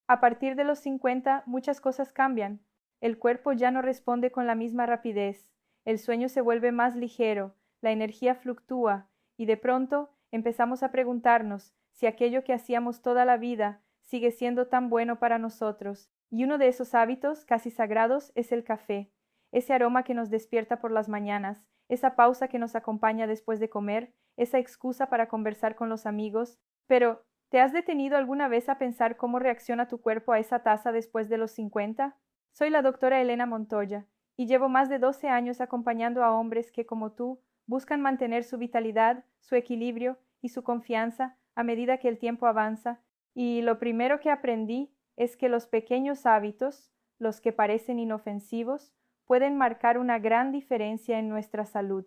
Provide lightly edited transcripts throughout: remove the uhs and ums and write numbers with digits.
A partir de los 50, muchas cosas cambian. El cuerpo ya no responde con la misma rapidez, el sueño se vuelve más ligero, la energía fluctúa, y de pronto empezamos a preguntarnos si aquello que hacíamos toda la vida sigue siendo tan bueno para nosotros. Y uno de esos hábitos casi sagrados es el café, ese aroma que nos despierta por las mañanas, esa pausa que nos acompaña después de comer, esa excusa para conversar con los amigos. Pero, ¿te has detenido alguna vez a pensar cómo reacciona tu cuerpo a esa taza después de los 50? Soy la doctora Elena Montoya y llevo más de 12 años acompañando a hombres que, como tú, buscan mantener su vitalidad, su equilibrio y su confianza a medida que el tiempo avanza. Y lo primero que aprendí es que los pequeños hábitos, los que parecen inofensivos, pueden marcar una gran diferencia en nuestra salud.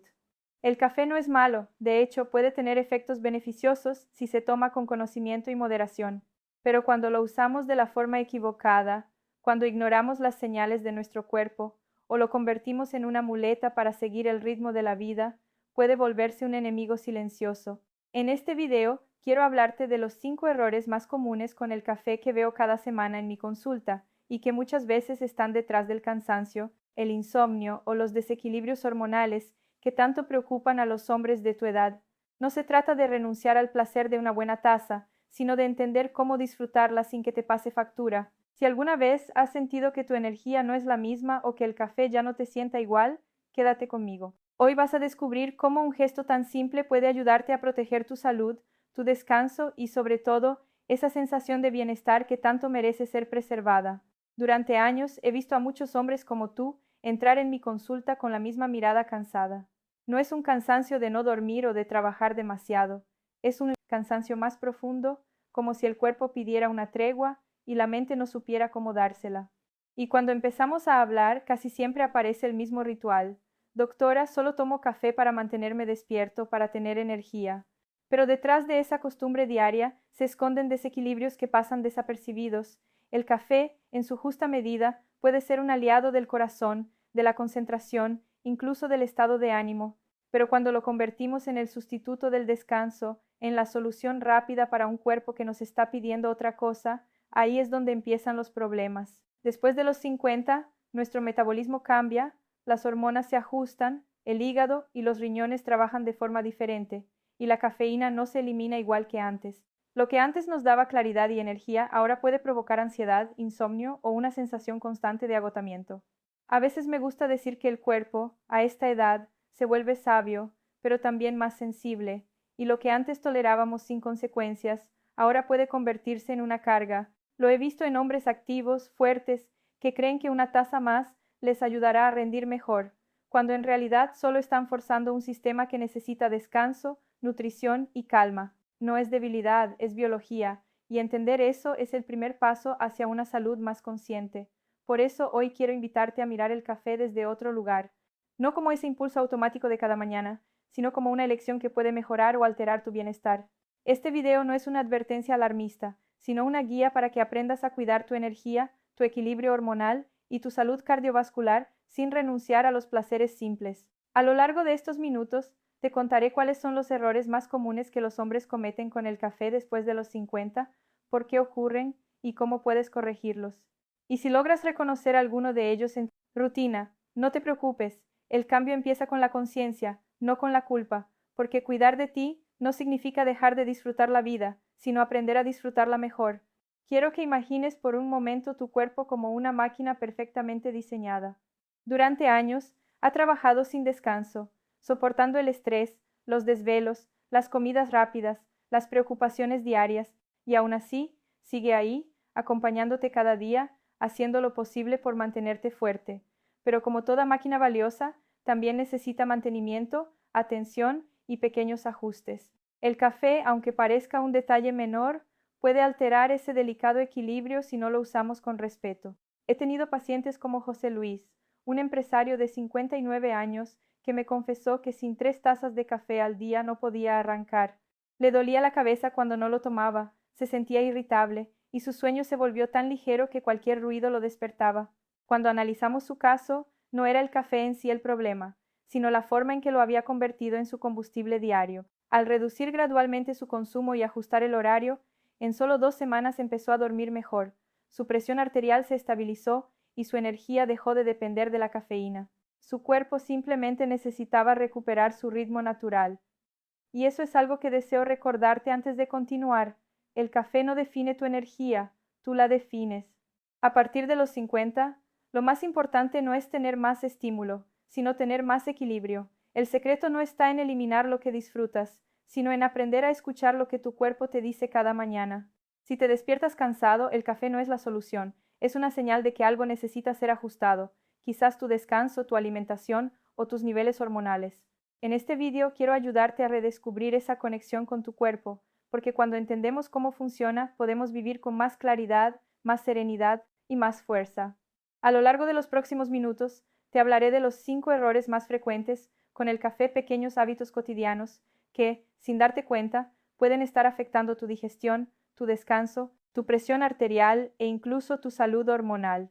El café no es malo, de hecho puede tener efectos beneficiosos si se toma con conocimiento y moderación, pero cuando lo usamos de la forma equivocada, cuando ignoramos las señales de nuestro cuerpo o lo convertimos en una muleta para seguir el ritmo de la vida, puede volverse un enemigo silencioso. En este video quiero hablarte de los 5 errores más comunes con el café que veo cada semana en mi consulta y que muchas veces están detrás del cansancio, el insomnio o los desequilibrios hormonales que tanto preocupan a los hombres de tu edad. No se trata de renunciar al placer de una buena taza, sino de entender cómo disfrutarla sin que te pase factura. Si alguna vez has sentido que tu energía no es la misma o que el café ya no te sienta igual, quédate conmigo. Hoy vas a descubrir cómo un gesto tan simple puede ayudarte a proteger tu salud, tu descanso y, sobre todo, esa sensación de bienestar que tanto merece ser preservada. Durante años he visto a muchos hombres como tú entrar en mi consulta con la misma mirada cansada. No es un cansancio de no dormir o de trabajar demasiado, es un cansancio más profundo, como si el cuerpo pidiera una tregua y la mente no supiera cómo dársela. Y cuando empezamos a hablar, casi siempre aparece el mismo ritual. Doctora, solo tomo café para mantenerme despierto, para tener energía. Pero detrás de esa costumbre diaria se esconden desequilibrios que pasan desapercibidos. El café, en su justa medida, puede ser un aliado del corazón, de la concentración, incluso del estado de ánimo, pero cuando lo convertimos en el sustituto del descanso, en la solución rápida para un cuerpo que nos está pidiendo otra cosa, ahí es donde empiezan los problemas. Después de los 50, nuestro metabolismo cambia, las hormonas se ajustan, el hígado y los riñones trabajan de forma diferente, y la cafeína no se elimina igual que antes. Lo que antes nos daba claridad y energía ahora puede provocar ansiedad, insomnio o una sensación constante de agotamiento. A veces me gusta decir que el cuerpo, a esta edad, se vuelve sabio, pero también más sensible, y lo que antes tolerábamos sin consecuencias, ahora puede convertirse en una carga. Lo he visto en hombres activos, fuertes, que creen que una taza más les ayudará a rendir mejor, cuando en realidad solo están forzando un sistema que necesita descanso, nutrición y calma. No es debilidad, es biología, y entender eso es el primer paso hacia una salud más consciente. Por eso hoy quiero invitarte a mirar el café desde otro lugar, no como ese impulso automático de cada mañana, sino como una elección que puede mejorar o alterar tu bienestar. Este video no es una advertencia alarmista, sino una guía para que aprendas a cuidar tu energía, tu equilibrio hormonal y tu salud cardiovascular sin renunciar a los placeres simples. A lo largo de estos minutos, te contaré cuáles son los errores más comunes que los hombres cometen con el café después de los 50, por qué ocurren y cómo puedes corregirlos. Y si logras reconocer alguno de ellos en tu rutina, no te preocupes, el cambio empieza con la conciencia, no con la culpa, porque cuidar de ti no significa dejar de disfrutar la vida, sino aprender a disfrutarla mejor. Quiero que imagines por un momento tu cuerpo como una máquina perfectamente diseñada. Durante años, ha trabajado sin descanso, soportando el estrés, los desvelos, las comidas rápidas, las preocupaciones diarias, y aún así, sigue ahí, acompañándote cada día, haciendo lo posible por mantenerte fuerte. Pero como toda máquina valiosa, también necesita mantenimiento, atención y pequeños ajustes. El café, aunque parezca un detalle menor, puede alterar ese delicado equilibrio si no lo usamos con respeto. He tenido pacientes como José Luis, un empresario de 59 años, que me confesó que sin 3 tazas de café al día no podía arrancar. Le dolía la cabeza cuando no lo tomaba, se sentía irritable, y su sueño se volvió tan ligero que cualquier ruido lo despertaba. Cuando analizamos su caso, no era el café en sí el problema, sino la forma en que lo había convertido en su combustible diario. Al reducir gradualmente su consumo y ajustar el horario, en solo 2 semanas empezó a dormir mejor, su presión arterial se estabilizó y su energía dejó de depender de la cafeína. Su cuerpo simplemente necesitaba recuperar su ritmo natural. Y eso es algo que deseo recordarte antes de continuar. El café no define tu energía, tú la defines. A partir de los 50, lo más importante no es tener más estímulo, sino tener más equilibrio. El secreto no está en eliminar lo que disfrutas, sino en aprender a escuchar lo que tu cuerpo te dice cada mañana. Si te despiertas cansado, el café no es la solución, es una señal de que algo necesita ser ajustado, quizás tu descanso, tu alimentación o tus niveles hormonales. En este vídeo quiero ayudarte a redescubrir esa conexión con tu cuerpo, porque cuando entendemos cómo funciona, podemos vivir con más claridad, más serenidad y más fuerza. A lo largo de los próximos minutos, te hablaré de los 5 errores más frecuentes con el café, pequeños hábitos cotidianos que, sin darte cuenta, pueden estar afectando tu digestión, tu descanso, tu presión arterial e incluso tu salud hormonal.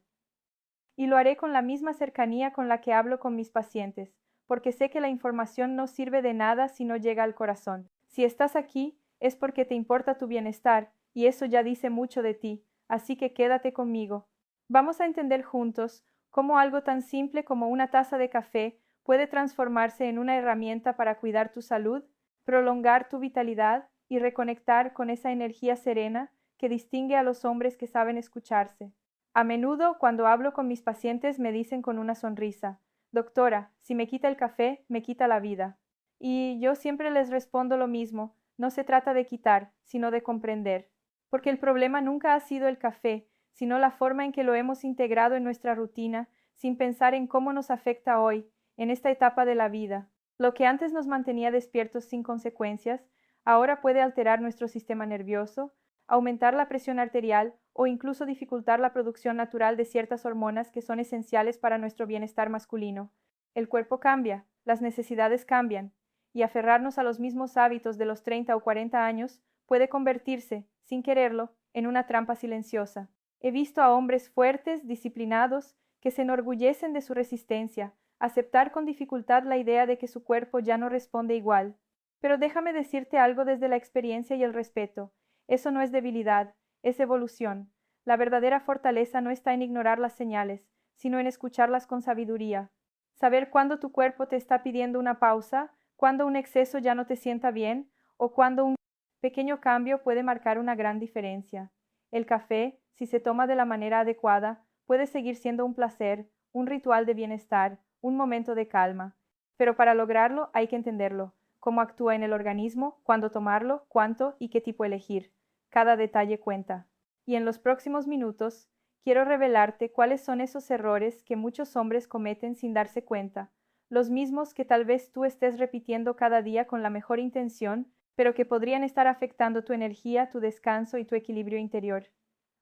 Y lo haré con la misma cercanía con la que hablo con mis pacientes, porque sé que la información no sirve de nada si no llega al corazón. Si estás aquí, es porque te importa tu bienestar, y eso ya dice mucho de ti, así que quédate conmigo. Vamos a entender juntos cómo algo tan simple como una taza de café puede transformarse en una herramienta para cuidar tu salud, prolongar tu vitalidad y reconectar con esa energía serena que distingue a los hombres que saben escucharse. A menudo, cuando hablo con mis pacientes, me dicen con una sonrisa: Doctora, si me quita el café, me quita la vida. Y yo siempre les respondo lo mismo: no se trata de quitar, sino de comprender. Porque el problema nunca ha sido el café, sino la forma en que lo hemos integrado en nuestra rutina, sin pensar en cómo nos afecta hoy, en esta etapa de la vida. Lo que antes nos mantenía despiertos sin consecuencias, ahora puede alterar nuestro sistema nervioso, aumentar la presión arterial o incluso dificultar la producción natural de ciertas hormonas que son esenciales para nuestro bienestar masculino. El cuerpo cambia, las necesidades cambian, y aferrarnos a los mismos hábitos de los 30 o 40 años puede convertirse, sin quererlo, en una trampa silenciosa. He visto a hombres fuertes, disciplinados, que se enorgullecen de su resistencia, aceptar con dificultad la idea de que su cuerpo ya no responde igual. Pero déjame decirte algo desde la experiencia y el respeto. Eso no es debilidad, es evolución. La verdadera fortaleza no está en ignorar las señales, sino en escucharlas con sabiduría. Saber cuándo tu cuerpo te está pidiendo una pausa, cuándo un exceso ya no te sienta bien, o cuándo un pequeño cambio puede marcar una gran diferencia. El café, si se toma de la manera adecuada, puede seguir siendo un placer, un ritual de bienestar, un momento de calma. Pero para lograrlo hay que entenderlo, cómo actúa en el organismo, cuándo tomarlo, cuánto y qué tipo elegir. Cada detalle cuenta. Y en los próximos minutos, quiero revelarte cuáles son esos errores que muchos hombres cometen sin darse cuenta, los mismos que tal vez tú estés repitiendo cada día con la mejor intención, pero que podrían estar afectando tu energía, tu descanso y tu equilibrio interior.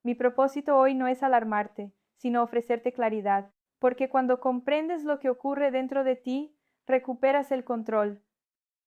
Mi propósito hoy no es alarmarte, sino ofrecerte claridad, porque cuando comprendes lo que ocurre dentro de ti, recuperas el control.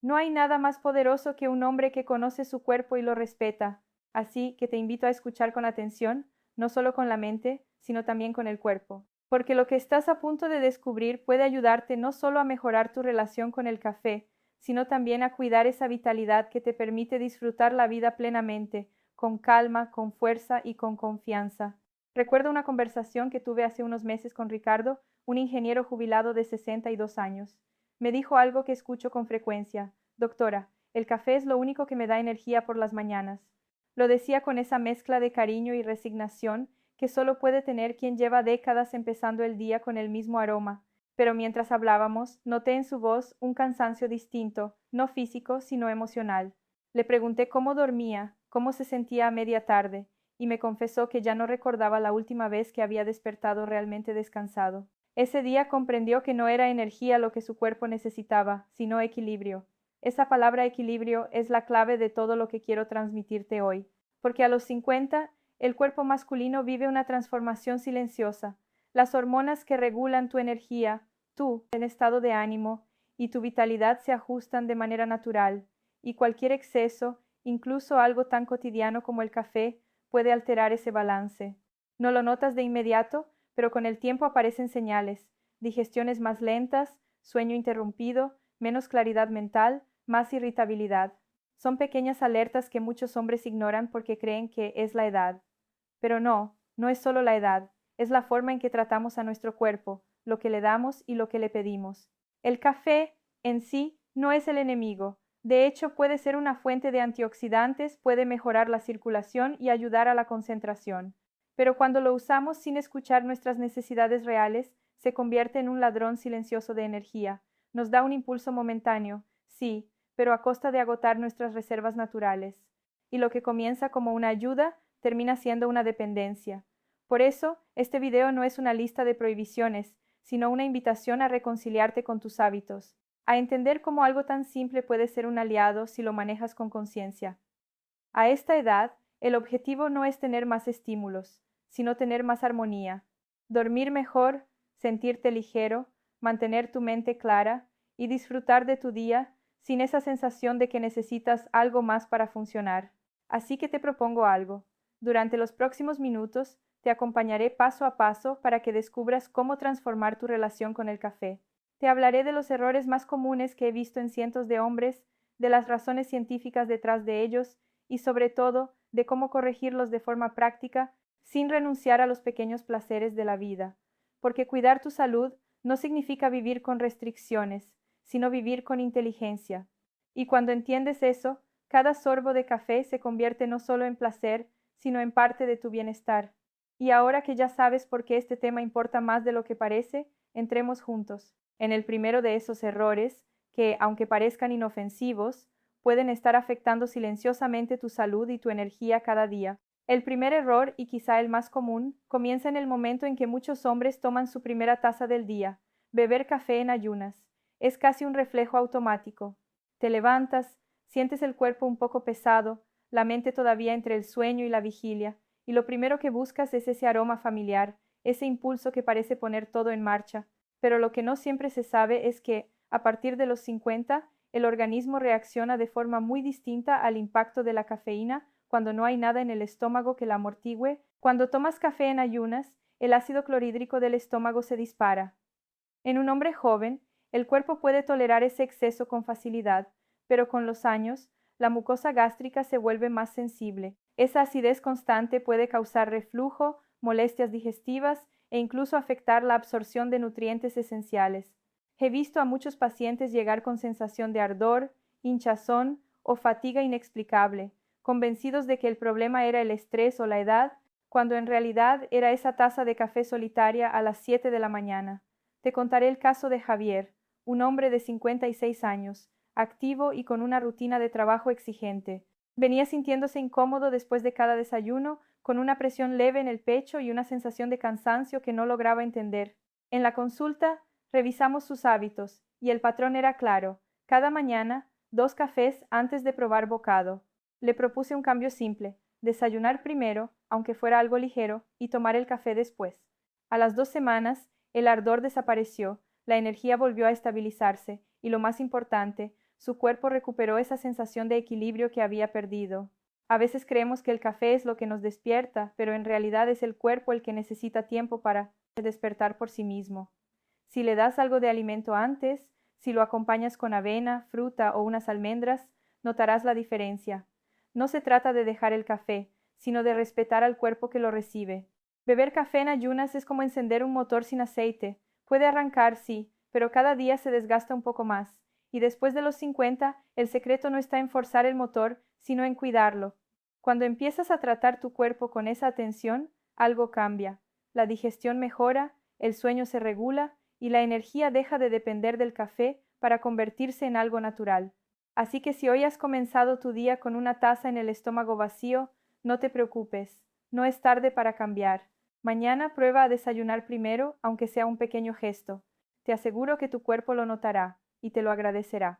No hay nada más poderoso que un hombre que conoce su cuerpo y lo respeta, así que te invito a escuchar con atención, no solo con la mente, sino también con el cuerpo, porque lo que estás a punto de descubrir puede ayudarte no solo a mejorar tu relación con el café, sino también a cuidar esa vitalidad que te permite disfrutar la vida plenamente, con calma, con fuerza y con confianza. Recuerdo una conversación que tuve hace unos meses con Ricardo, un ingeniero jubilado de 62 años. Me dijo algo que escucho con frecuencia: Doctora, el café es lo único que me da energía por las mañanas. Lo decía con esa mezcla de cariño y resignación que solo puede tener quien lleva décadas empezando el día con el mismo aroma. Pero mientras hablábamos, noté en su voz un cansancio distinto, no físico, sino emocional. Le pregunté cómo dormía, cómo se sentía a media tarde, y me confesó que ya no recordaba la última vez que había despertado realmente descansado. Ese día comprendió que no era energía lo que su cuerpo necesitaba, sino equilibrio. Esa palabra equilibrio es la clave de todo lo que quiero transmitirte hoy, porque a los 50 el cuerpo masculino vive una transformación silenciosa. Las hormonas que regulan tu energía, tu estado de ánimo y tu vitalidad se ajustan de manera natural, y cualquier exceso, incluso algo tan cotidiano como el café, puede alterar ese balance. No lo notas de inmediato, pero con el tiempo aparecen señales: digestiones más lentas, sueño interrumpido, menos claridad mental, más irritabilidad. Son pequeñas alertas que muchos hombres ignoran porque creen que es la edad. Pero no, No es solo la edad, es la forma en que tratamos a nuestro cuerpo, lo que le damos y lo que le pedimos. El café, en sí, no es el enemigo. De hecho, puede ser una fuente de antioxidantes, puede mejorar la circulación y ayudar a la concentración. Pero cuando lo usamos sin escuchar nuestras necesidades reales, se convierte en un ladrón silencioso de energía. Nos da un impulso momentáneo, sí, pero a costa de agotar nuestras reservas naturales. Y lo que comienza como una ayuda termina siendo una dependencia. Por eso, este video no es una lista de prohibiciones, sino una invitación a reconciliarte con tus hábitos, a entender cómo algo tan simple puede ser un aliado si lo manejas con conciencia. A esta edad, el objetivo no es tener más estímulos, sino tener más armonía, dormir mejor, sentirte ligero, mantener tu mente clara y disfrutar de tu día sin esa sensación de que necesitas algo más para funcionar. Así que te propongo algo. Durante los próximos minutos, te acompañaré paso a paso para que descubras cómo transformar tu relación con el café. Te hablaré de los errores más comunes que he visto en cientos de hombres, de las razones científicas detrás de ellos y sobre todo de cómo corregirlos de forma práctica sin renunciar a los pequeños placeres de la vida. Porque cuidar tu salud no significa vivir con restricciones, sino vivir con inteligencia. Y cuando entiendes eso, cada sorbo de café se convierte no solo en placer, sino en parte de tu bienestar. Y ahora que ya sabes por qué este tema importa más de lo que parece, entremos juntos en el primero de esos errores que, aunque parezcan inofensivos, pueden estar afectando silenciosamente tu salud y tu energía cada día. El primer error, y quizá el más común, comienza en el momento en que muchos hombres toman su primera taza del día, beber café en ayunas. Es casi un reflejo automático. Te levantas, sientes el cuerpo un poco pesado, la mente todavía entre el sueño y la vigilia, y lo primero que buscas es ese aroma familiar, ese impulso que parece poner todo en marcha. Pero lo que no siempre se sabe es que, a partir de los 50, el organismo reacciona de forma muy distinta al impacto de la cafeína cuando no hay nada en el estómago que la amortigüe. Cuando tomas café en ayunas, el ácido clorhídrico del estómago se dispara. En un hombre joven, el cuerpo puede tolerar ese exceso con facilidad, pero con los años, la mucosa gástrica se vuelve más sensible. Esa acidez constante puede causar reflujo, molestias digestivas e incluso afectar la absorción de nutrientes esenciales. He visto a muchos pacientes llegar con sensación de ardor, hinchazón o fatiga inexplicable, convencidos de que el problema era el estrés o la edad, cuando en realidad era esa taza de café solitaria a las 7 de la mañana. Te contaré el caso de Javier, un hombre de 56 años, activo y con una rutina de trabajo exigente. Venía sintiéndose incómodo después de cada desayuno, con una presión leve en el pecho y una sensación de cansancio que no lograba entender. En la consulta, revisamos sus hábitos, y el patrón era claro: cada mañana, 2 cafés antes de probar bocado. Le propuse un cambio simple: desayunar primero, aunque fuera algo ligero, y tomar el café después. A las 2 semanas, el ardor desapareció, la energía volvió a estabilizarse, y lo más importante, su cuerpo recuperó esa sensación de equilibrio que había perdido. A veces creemos que el café es lo que nos despierta, pero en realidad es el cuerpo el que necesita tiempo para despertar por sí mismo. Si le das algo de alimento antes, si lo acompañas con avena, fruta o unas almendras, notarás la diferencia. No se trata de dejar el café, sino de respetar al cuerpo que lo recibe. Beber café en ayunas es como encender un motor sin aceite. Puede arrancar, sí, pero cada día se desgasta un poco más. Y después de los 50, el secreto no está en forzar el motor, sino en cuidarlo. Cuando empiezas a tratar tu cuerpo con esa atención, algo cambia. La digestión mejora, el sueño se regula y la energía deja de depender del café para convertirse en algo natural. Así que si hoy has comenzado tu día con una taza en el estómago vacío, no te preocupes, no es tarde para cambiar. Mañana prueba a desayunar primero, aunque sea un pequeño gesto. Te aseguro que tu cuerpo lo notará y te lo agradecerá.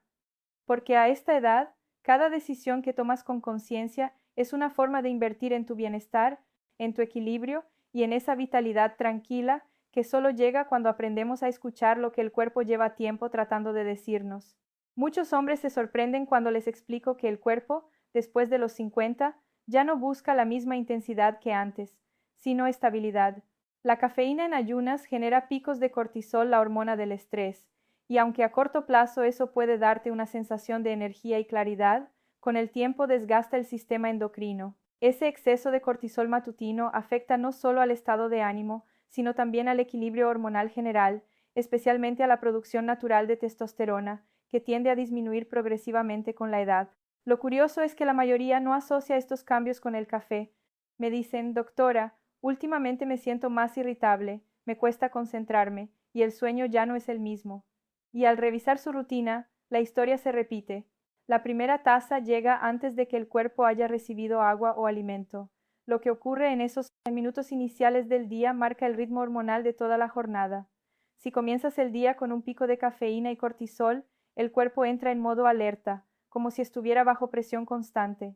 Porque a esta edad, cada decisión que tomas con conciencia es una forma de invertir en tu bienestar, en tu equilibrio y en esa vitalidad tranquila que solo llega cuando aprendemos a escuchar lo que el cuerpo lleva tiempo tratando de decirnos. Muchos hombres se sorprenden cuando les explico que el cuerpo, después de los 50, ya no busca la misma intensidad que antes, sino estabilidad. La cafeína en ayunas genera picos de cortisol, la hormona del estrés, y aunque a corto plazo eso puede darte una sensación de energía y claridad, con el tiempo desgasta el sistema endocrino. Ese exceso de cortisol matutino afecta no solo al estado de ánimo, sino también al equilibrio hormonal general, especialmente a la producción natural de testosterona, que tiende a disminuir progresivamente con la edad. Lo curioso es que la mayoría no asocia estos cambios con el café. Me dicen, doctora, últimamente me siento más irritable, me cuesta concentrarme, y el sueño ya no es el mismo. Y al revisar su rutina, la historia se repite. La primera taza llega antes de que el cuerpo haya recibido agua o alimento. Lo que ocurre en esos minutos iniciales del día marca el ritmo hormonal de toda la jornada. Si comienzas el día con un pico de cafeína y cortisol, el cuerpo entra en modo alerta, como si estuviera bajo presión constante.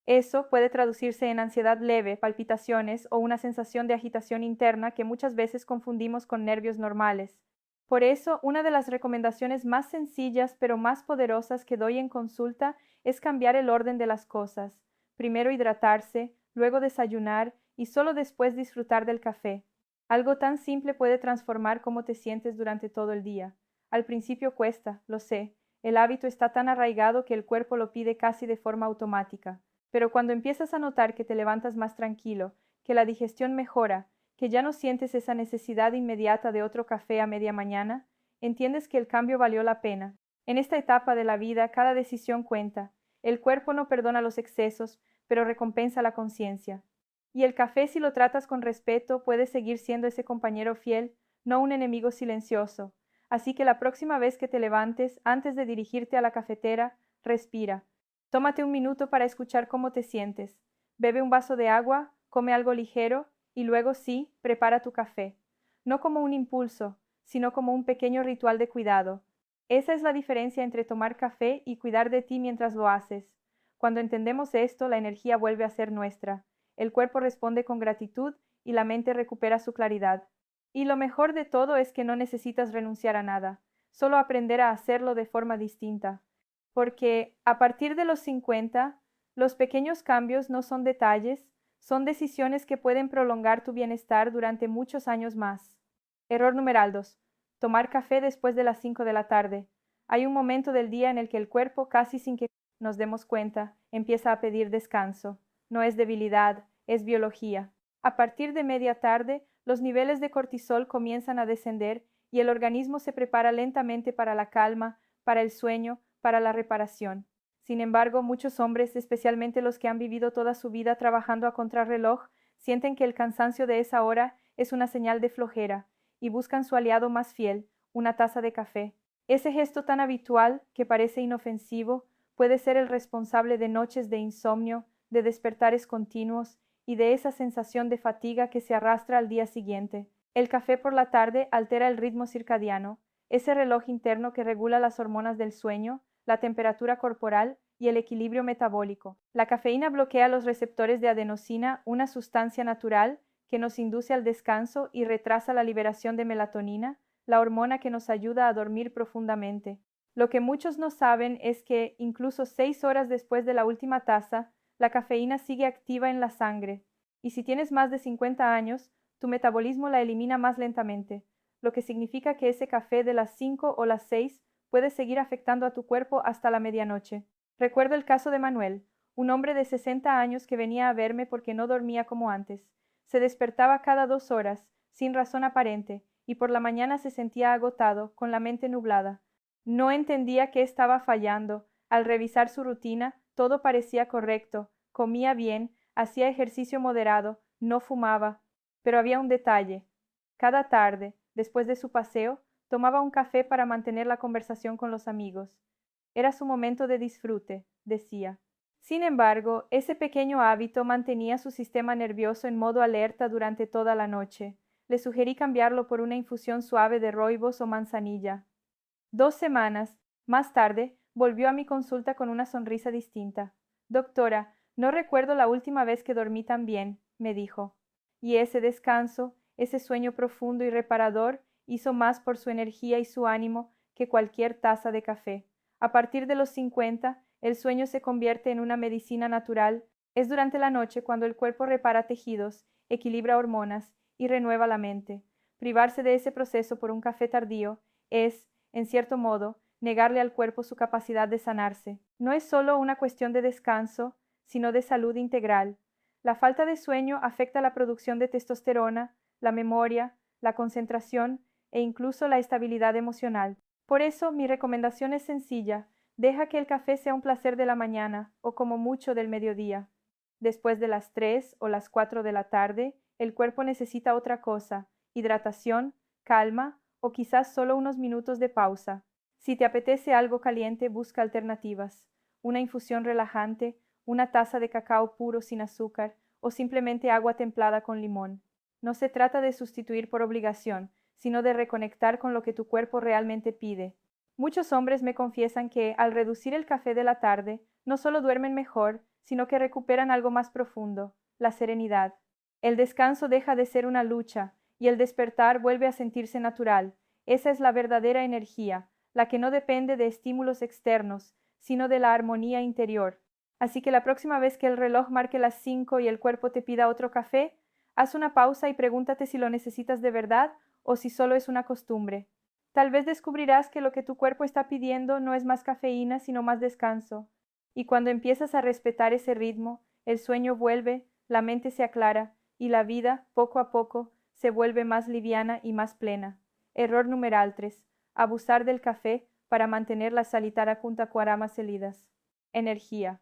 Eso puede traducirse en ansiedad leve, palpitaciones o una sensación de agitación interna que muchas veces confundimos con nervios normales. Por eso, una de las recomendaciones más sencillas pero más poderosas que doy en consulta es cambiar el orden de las cosas. Primero hidratarse, luego desayunar y solo después disfrutar del café. Algo tan simple puede transformar cómo te sientes durante todo el día. Al principio cuesta, lo sé. El hábito está tan arraigado que el cuerpo lo pide casi de forma automática. Pero cuando empiezas a notar que te levantas más tranquilo, que la digestión mejora, que ya no sientes esa necesidad inmediata de otro café a media mañana, entiendes que el cambio valió la pena. En esta etapa de la vida, cada decisión cuenta. El cuerpo no perdona los excesos, pero recompensa la conciencia. Y el café, si lo tratas con respeto, puede seguir siendo ese compañero fiel, no un enemigo silencioso. Así que la próxima vez que te levantes, antes de dirigirte a la cafetera, respira. Tómate un minuto para escuchar cómo te sientes. Bebe un vaso de agua, come algo ligero y luego sí, prepara tu café. No como un impulso, sino como un pequeño ritual de cuidado. Esa es la diferencia entre tomar café y cuidar de ti mientras lo haces. Cuando entendemos esto, la energía vuelve a ser nuestra. El cuerpo responde con gratitud y la mente recupera su claridad. Y lo mejor de todo es que no necesitas renunciar a nada, solo aprender a hacerlo de forma distinta. Porque a partir de los 50, los pequeños cambios no son detalles, son decisiones que pueden prolongar tu bienestar durante muchos años más. Error numeral 2. Tomar café después de las 5 de la tarde. Hay un momento del día en el que el cuerpo, casi sin que nos demos cuenta, empieza a pedir descanso. No es debilidad, es biología. A partir de media tarde, los niveles de cortisol comienzan a descender y el organismo se prepara lentamente para la calma, para el sueño, para la reparación. Sin embargo, muchos hombres, especialmente los que han vivido toda su vida trabajando a contrarreloj, sienten que el cansancio de esa hora es una señal de flojera y buscan su aliado más fiel, una taza de café. Ese gesto tan habitual, que parece inofensivo, puede ser el responsable de noches de insomnio, de despertares continuos y de esa sensación de fatiga que se arrastra al día siguiente. El café por la tarde altera el ritmo circadiano, ese reloj interno que regula las hormonas del sueño, la temperatura corporal y el equilibrio metabólico. La cafeína bloquea los receptores de adenosina, una sustancia natural que nos induce al descanso y retrasa la liberación de melatonina, la hormona que nos ayuda a dormir profundamente. Lo que muchos no saben es que, incluso 6 horas después de la última taza, la cafeína sigue activa en la sangre, y si tienes más de 50 años, tu metabolismo la elimina más lentamente, lo que significa que ese café de las 5 o las 6 puede seguir afectando a tu cuerpo hasta la medianoche. Recuerdo el caso de Manuel, un hombre de 60 años que venía a verme porque no dormía como antes. Se despertaba cada 2 horas, sin razón aparente, y por la mañana se sentía agotado, con la mente nublada. No entendía qué estaba fallando. Al revisar su rutina, todo parecía correcto. Comía bien, hacía ejercicio moderado, no fumaba. Pero había un detalle. Cada tarde, después de su paseo, tomaba un café para mantener la conversación con los amigos. Era su momento de disfrute, decía. Sin embargo, ese pequeño hábito mantenía su sistema nervioso en modo alerta durante toda la noche. Le sugerí cambiarlo por una infusión suave de roibos o manzanilla. 2 semanas más tarde, volvió a mi consulta con una sonrisa distinta. Doctora, no recuerdo la última vez que dormí tan bien, me dijo. Y ese descanso, ese sueño profundo y reparador, hizo más por su energía y su ánimo que cualquier taza de café. A partir de los 50, el sueño se convierte en una medicina natural. Es durante la noche cuando el cuerpo repara tejidos, equilibra hormonas y renueva la mente. Privarse de ese proceso por un café tardío es, en cierto modo, negarle al cuerpo su capacidad de sanarse. No es solo una cuestión de descanso, sino de salud integral. La falta de sueño afecta la producción de testosterona, la memoria, la concentración e incluso la estabilidad emocional. Por eso, mi recomendación es sencilla: deja que el café sea un placer de la mañana o como mucho del mediodía. Después de las 3 o las 4 de la tarde, el cuerpo necesita otra cosa: hidratación, calma o quizás solo unos minutos de pausa. Si te apetece algo caliente, busca alternativas: una infusión relajante, una taza de cacao puro sin azúcar o simplemente agua templada con limón. No se trata de sustituir por obligación, sino de reconectar con lo que tu cuerpo realmente pide. Muchos hombres me confiesan que, al reducir el café de la tarde, no solo duermen mejor, sino que recuperan algo más profundo: la serenidad. El descanso deja de ser una lucha, y el despertar vuelve a sentirse natural. Esa es la verdadera energía, la que no depende de estímulos externos, sino de la armonía interior. Así que la próxima vez que el reloj marque las 5 y el cuerpo te pida otro café, haz una pausa y pregúntate si lo necesitas de verdad o si solo es una costumbre. Tal vez descubrirás que lo que tu cuerpo está pidiendo no es más cafeína, sino más descanso. Y cuando empiezas a respetar ese ritmo, el sueño vuelve, la mente se aclara y la vida, poco a poco, se vuelve más liviana y más plena. Error numeral 3: abusar del café para mantener la salita kuntakuarama salidas. Energía.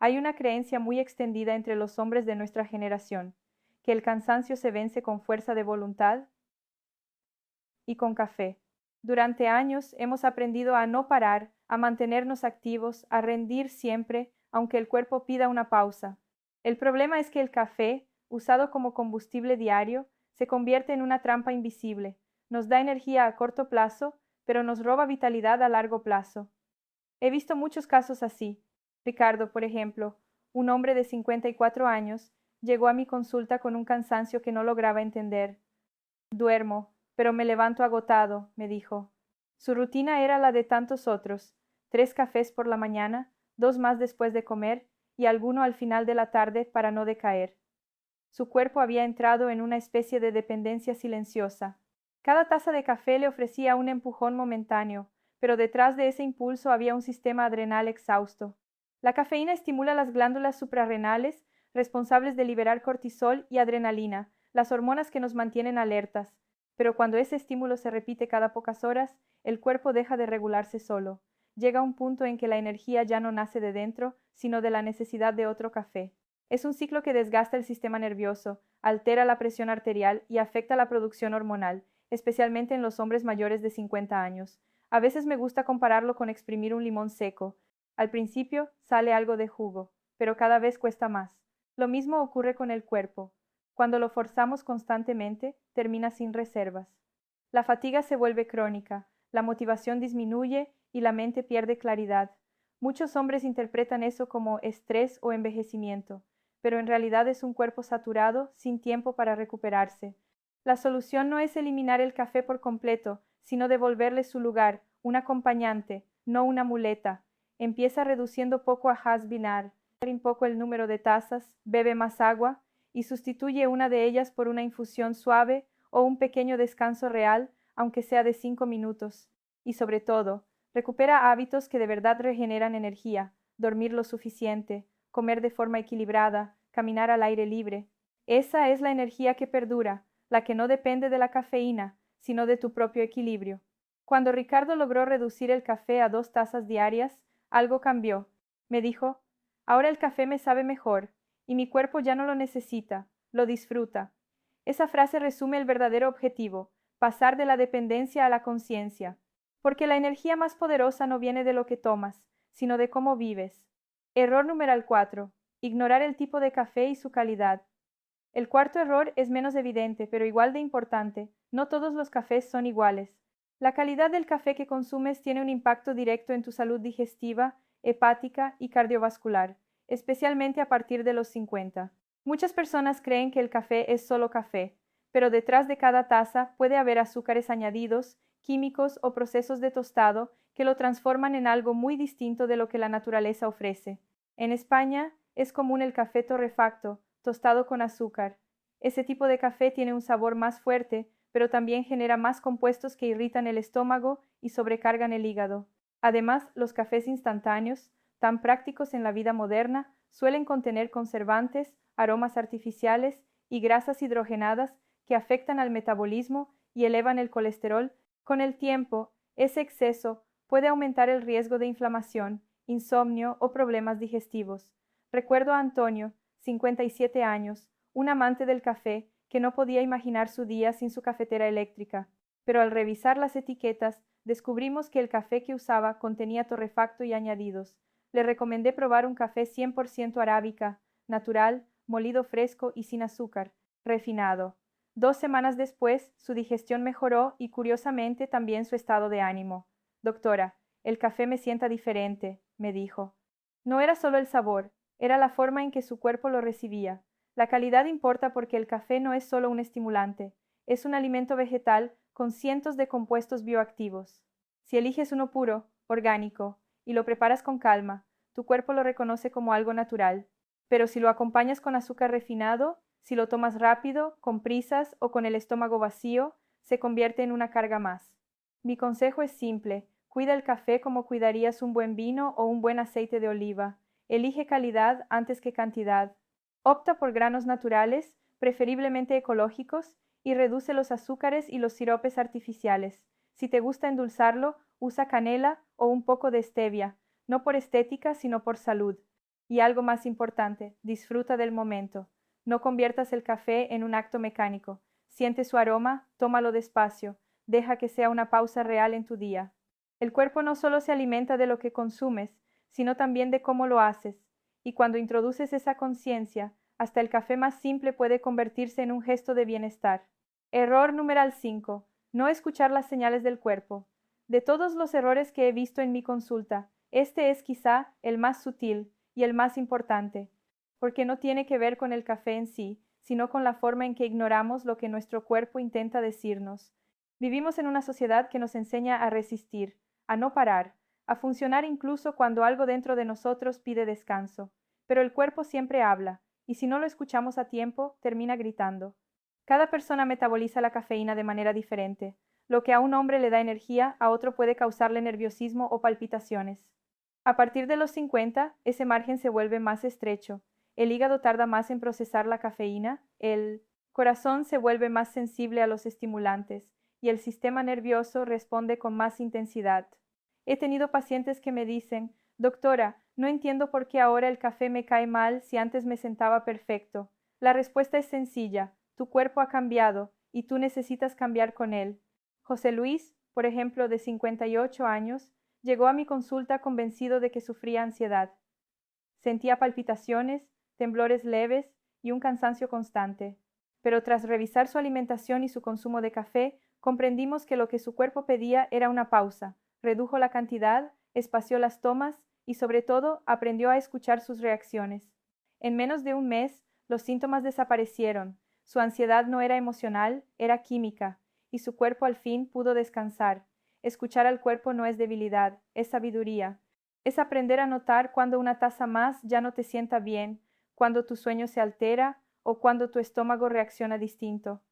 Hay una creencia muy extendida entre los hombres de nuestra generación, que el cansancio se vence con fuerza de voluntad y con café. Durante años hemos aprendido a no parar, a mantenernos activos, a rendir siempre, aunque el cuerpo pida una pausa. El problema es que el café, usado como combustible diario, se convierte en una trampa invisible. Nos da energía a corto plazo, pero nos roba vitalidad a largo plazo. He visto muchos casos así. Ricardo, por ejemplo, un hombre de 54 años, llegó a mi consulta con un cansancio que no lograba entender. Duermo, pero me levanto agotado, me dijo. Su rutina era la de tantos otros: 3 cafés por la mañana, 2 más después de comer y alguno al final de la tarde para no decaer. Su cuerpo había entrado en una especie de dependencia silenciosa. Cada taza de café le ofrecía un empujón momentáneo, pero detrás de ese impulso había un sistema adrenal exhausto. La cafeína estimula las glándulas suprarrenales, responsables de liberar cortisol y adrenalina, las hormonas que nos mantienen alertas. Pero cuando ese estímulo se repite cada pocas horas, el cuerpo deja de regularse solo. Llega un punto en que la energía ya no nace de dentro, sino de la necesidad de otro café. Es un ciclo que desgasta el sistema nervioso, altera la presión arterial y afecta la producción hormonal, especialmente en los hombres mayores de 50 años. A veces me gusta compararlo con exprimir un limón seco. Al principio sale algo de jugo, pero cada vez cuesta más. Lo mismo ocurre con el cuerpo. Cuando lo forzamos constantemente, termina sin reservas. La fatiga se vuelve crónica, la motivación disminuye y la mente pierde claridad. Muchos hombres interpretan eso como estrés o envejecimiento, pero en realidad es un cuerpo saturado, sin tiempo para recuperarse. La solución no es eliminar el café por completo, sino devolverle su lugar, un acompañante, no una muleta. Empieza reduciendo poco a has-binar, un poco el número de tazas, bebe más agua y sustituye una de ellas por una infusión suave o un pequeño descanso real, aunque sea de 5 minutos. Y sobre todo, recupera hábitos que de verdad regeneran energía: dormir lo suficiente, comer de forma equilibrada, caminar al aire libre. Esa es la energía que perdura, la que no depende de la cafeína, sino de tu propio equilibrio. Cuando Ricardo logró reducir el café a 2 tazas diarias, algo cambió. Me dijo: ahora el café me sabe mejor, y mi cuerpo ya no lo necesita, lo disfruta. Esa frase resume el verdadero objetivo: pasar de la dependencia a la conciencia. Porque la energía más poderosa no viene de lo que tomas, sino de cómo vives. Error numeral 4: ignorar el tipo de café y su calidad. El cuarto error es menos evidente, pero igual de importante: no todos los cafés son iguales. La calidad del café que consumes tiene un impacto directo en tu salud digestiva, hepática y cardiovascular, especialmente a partir de los 50. Muchas personas creen que el café es solo café, pero detrás de cada taza puede haber azúcares añadidos, químicos o procesos de tostado que lo transforman en algo muy distinto de lo que la naturaleza ofrece. En España es común el café torrefacto, tostado con azúcar. Ese tipo de café tiene un sabor más fuerte, pero también genera más compuestos que irritan el estómago y sobrecargan el hígado. Además, los cafés instantáneos, tan prácticos en la vida moderna, suelen contener conservantes, aromas artificiales y grasas hidrogenadas que afectan al metabolismo y elevan el colesterol. Con el tiempo, ese exceso puede aumentar el riesgo de inflamación, insomnio o problemas digestivos. Recuerdo a Antonio, 57 años, un amante del café, que no podía imaginar su día sin su cafetera eléctrica, pero al revisar las etiquetas descubrimos que el café que usaba contenía torrefacto y añadidos. Le recomendé probar un café 100% arábica, natural, molido fresco y sin azúcar, refinado. 2 semanas después, su digestión mejoró y curiosamente también su estado de ánimo. Doctora, el café me sienta diferente, me dijo. No era solo el sabor, era la forma en que su cuerpo lo recibía. La calidad importa porque el café no es solo un estimulante, es un alimento vegetal con cientos de compuestos bioactivos. Si eliges uno puro, orgánico, y lo preparas con calma, tu cuerpo lo reconoce como algo natural. Pero si lo acompañas con azúcar refinado, si lo tomas rápido, con prisas o con el estómago vacío, se convierte en una carga más. Mi consejo es simple: cuida el café como cuidarías un buen vino o un buen aceite de oliva. Elige calidad antes que cantidad. Opta por granos naturales, preferiblemente ecológicos, y reduce los azúcares y los siropes artificiales. Si te gusta endulzarlo, usa canela o un poco de stevia, no por estética, sino por salud. Y algo más importante, disfruta del momento. No conviertas el café en un acto mecánico. Siente su aroma, tómalo despacio, deja que sea una pausa real en tu día. El cuerpo no solo se alimenta de lo que consumes, sino también de cómo lo haces. Y cuando introduces esa conciencia, hasta el café más simple puede convertirse en un gesto de bienestar. Error numeral 5. No escuchar las señales del cuerpo. De todos los errores que he visto en mi consulta, este es quizá el más sutil y el más importante, porque no tiene que ver con el café en sí, sino con la forma en que ignoramos lo que nuestro cuerpo intenta decirnos. Vivimos en una sociedad que nos enseña a resistir, a no parar, a funcionar incluso cuando algo dentro de nosotros pide descanso. Pero el cuerpo siempre habla, y si no lo escuchamos a tiempo, termina gritando. Cada persona metaboliza la cafeína de manera diferente. Lo que a un hombre le da energía, a otro puede causarle nerviosismo o palpitaciones. A partir de los 50, ese margen se vuelve más estrecho. El hígado tarda más en procesar la cafeína, el corazón se vuelve más sensible a los estimulantes y el sistema nervioso responde con más intensidad. He tenido pacientes que me dicen: doctora, no entiendo por qué ahora el café me cae mal si antes me sentaba perfecto. La respuesta es sencilla: tu cuerpo ha cambiado y tú necesitas cambiar con él. José Luis, por ejemplo, de 58 años, llegó a mi consulta convencido de que sufría ansiedad. Sentía palpitaciones, temblores leves y un cansancio constante. Pero tras revisar su alimentación y su consumo de café, comprendimos que lo que su cuerpo pedía era una pausa. Redujo la cantidad, espació las tomas y, sobre todo, aprendió a escuchar sus reacciones. En menos de un mes, los síntomas desaparecieron. Su ansiedad no era emocional, era química, y su cuerpo al fin pudo descansar. Escuchar al cuerpo no es debilidad, es sabiduría. Es aprender a notar cuando una taza más ya no te sienta bien, cuando tu sueño se altera o cuando tu estómago reacciona distinto.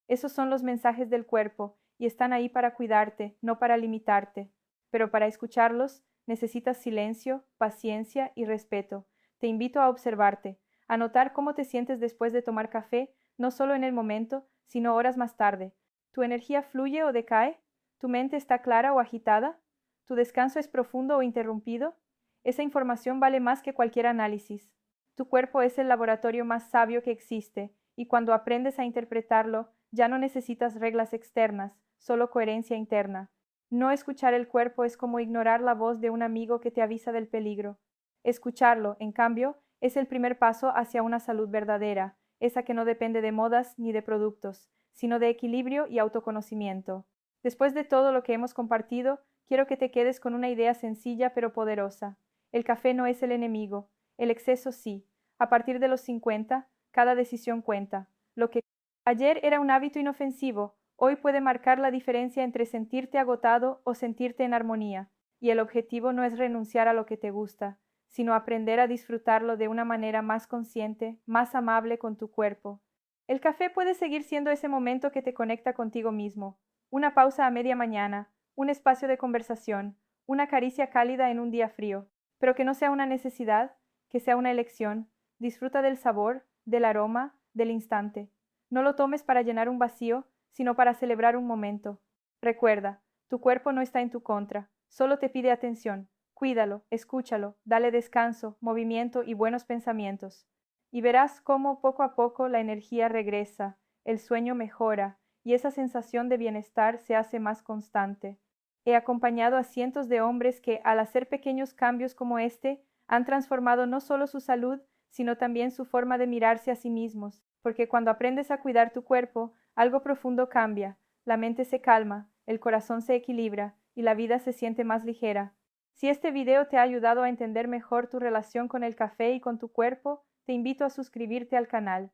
Esos son los mensajes del cuerpo y están ahí para cuidarte, no para limitarte. Pero para escucharlos necesitas silencio, paciencia y respeto. Te invito a observarte, a notar cómo te sientes después de tomar café, no solo en el momento, sino horas más tarde. ¿Tu energía fluye o decae? ¿Tu mente está clara o agitada? ¿Tu descanso es profundo o interrumpido? Esa información vale más que cualquier análisis. Tu cuerpo es el laboratorio más sabio que existe, y cuando aprendes a interpretarlo, ya no necesitas reglas externas, solo coherencia interna. No escuchar el cuerpo es como ignorar la voz de un amigo que te avisa del peligro. Escucharlo, en cambio, es el primer paso hacia una salud verdadera, esa que no depende de modas ni de productos, sino de equilibrio y autoconocimiento. Después de todo lo que hemos compartido, quiero que te quedes con una idea sencilla pero poderosa. El café no es el enemigo, el exceso sí. A partir de los 50, cada decisión cuenta. Lo que ayer era un hábito inofensivo, hoy puede marcar la diferencia entre sentirte agotado o sentirte en armonía. Y el objetivo no es renunciar a lo que te gusta, sino aprender a disfrutarlo de una manera más consciente, más amable con tu cuerpo. El café puede seguir siendo ese momento que te conecta contigo mismo, una pausa a media mañana, un espacio de conversación, una caricia cálida en un día frío, pero que no sea una necesidad, que sea una elección. Disfruta del sabor, del aroma, del instante. No lo tomes para llenar un vacío, sino para celebrar un momento. Recuerda, tu cuerpo no está en tu contra, solo te pide atención. Cuídalo, escúchalo, dale descanso, movimiento y buenos pensamientos. Y verás cómo poco a poco la energía regresa, el sueño mejora y esa sensación de bienestar se hace más constante. He acompañado a cientos de hombres que, al hacer pequeños cambios como este, han transformado no solo su salud, sino también su forma de mirarse a sí mismos, porque cuando aprendes a cuidar tu cuerpo, algo profundo cambia, la mente se calma, el corazón se equilibra y la vida se siente más ligera. Si este video te ha ayudado a entender mejor tu relación con el café y con tu cuerpo, te invito a suscribirte al canal.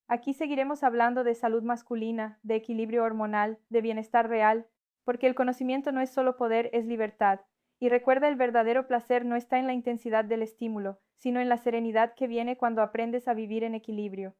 Aquí seguiremos hablando de salud masculina, de equilibrio hormonal, de bienestar real, porque el conocimiento no es solo poder, es libertad. Y recuerda, el verdadero placer no está en la intensidad del estímulo, sino en la serenidad que viene cuando aprendes a vivir en equilibrio.